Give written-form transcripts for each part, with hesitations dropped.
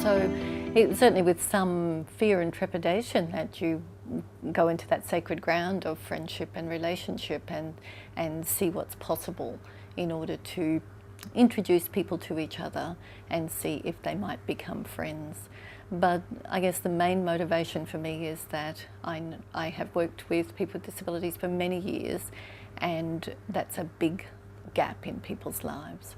So it's certainly with some fear and trepidation that you go into that sacred ground of friendship and relationship and see what's possible in order to introduce people to each other and see if they might become friends. But I guess the main motivation for me is that I have worked with people with disabilities for many years, and that's a big gap in people's lives.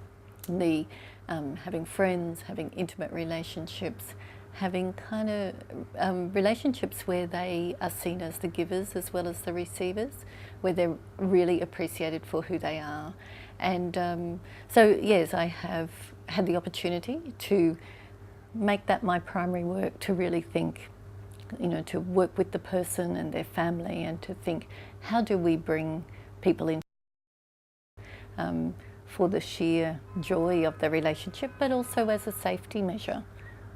Having friends, having intimate relationships, having kind of relationships where they are seen as the givers as well as the receivers, where they're really appreciated for who they are. And so yes, I have had the opportunity to make that my primary work, to really think, to work with the person and their family and to think, how do we bring people in for the sheer joy of the relationship, but also as a safety measure,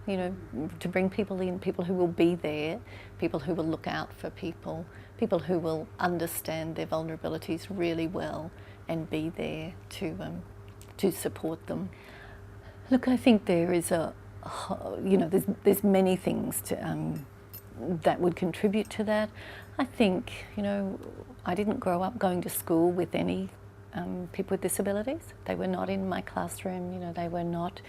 to bring people in, people who will be there, people who will look out for people, people who will understand their vulnerabilities really well and be there to support them. Look, I think there is there's many things that would contribute to that. I think, I didn't grow up going to school with any people with disabilities. They were not in my classroom, they were not,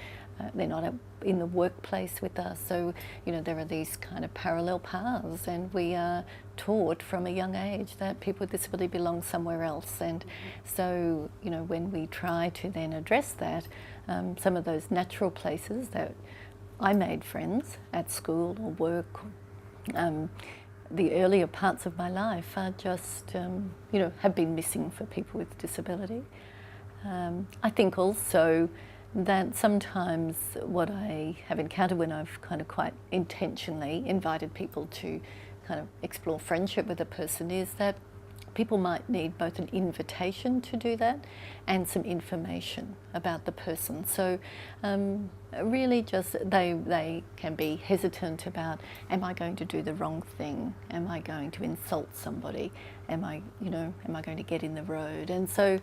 they're not in the workplace with us. So, there are these kind of parallel paths, and we are taught from a young age that people with disability belong somewhere else. And so, when we try to then address that, some of those natural places that I made friends at school or work, the earlier parts of my life are just, have been missing for people with disability. I think also that sometimes what I have encountered when I've kind of quite intentionally invited people to kind of explore friendship with a person is that people might need both an invitation to do that and some information about the person. So really just they can be hesitant about, am I going to do the wrong thing? Am I going to insult somebody? Am I going to get in the road? And so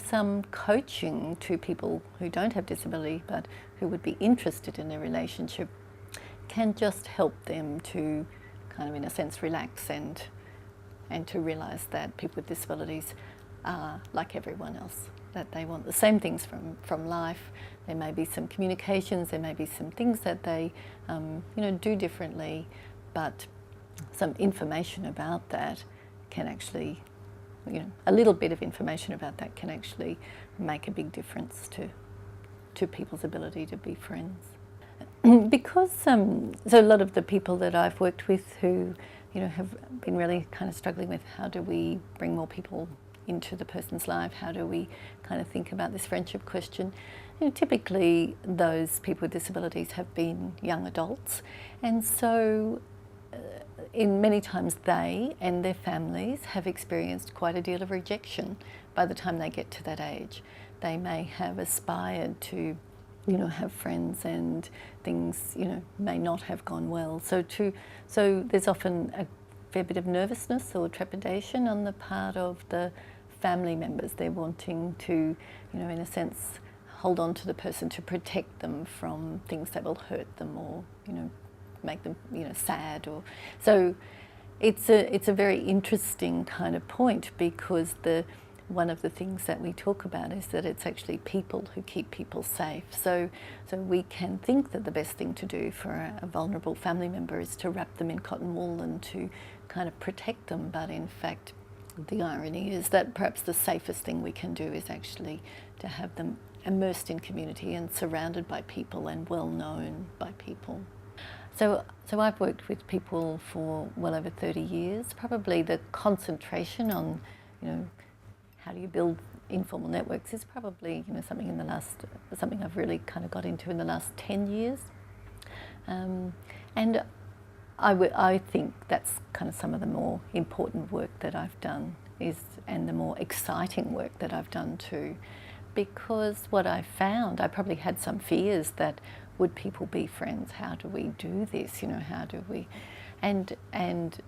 some coaching to people who don't have disability but who would be interested in a relationship can just help them to kind of, in a sense, relax and to realise that people with disabilities are like everyone else, that they want the same things from life. There may be some communications, there may be some things that they do differently, but some information about that can actually, a little bit of information about that can actually make a big difference to people's ability to be friends. Because so a lot of the people that I've worked with who have been really kind of struggling with, how do we bring more people into the person's life? How do we kind of think about this friendship question? Typically those people with disabilities have been young adults, and so in many times they and their families have experienced quite a deal of rejection by the time they get to that age. They may have aspired to have friends, and things, may not have gone well. So there's often a fair bit of nervousness or trepidation on the part of the family members. They're wanting to, in a sense, hold on to the person to protect them from things that will hurt them or, make them, sad. Or so it's a very interesting kind of point, because one of the things that we talk about is that it's actually people who keep people safe. So we can think that the best thing to do for a vulnerable family member is to wrap them in cotton wool and to kind of protect them, but in fact the irony is that perhaps the safest thing we can do is actually to have them immersed in community and surrounded by people and well known by people. So I've worked with people for well over 30 years. Probably the concentration on, how do you build informal networks is probably, something I've really kind of got into in the last 10 years. And I think that's kind of some of the more important work that I've done and the more exciting work that I've done too. Because what I found, I probably had some fears that, would people be friends? How do we do this? How do we? And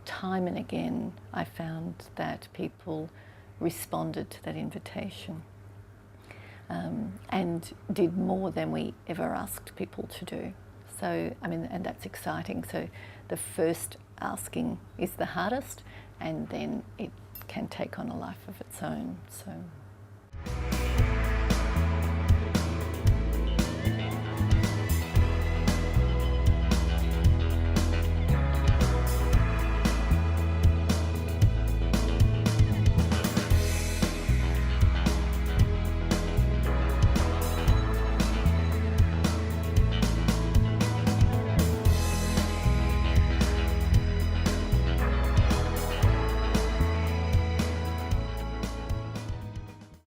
time and again, I found that people responded to that invitation and did more than we ever asked people to do. So, I mean, and that's exciting. So the first asking is the hardest, and then it can take on a life of its own. So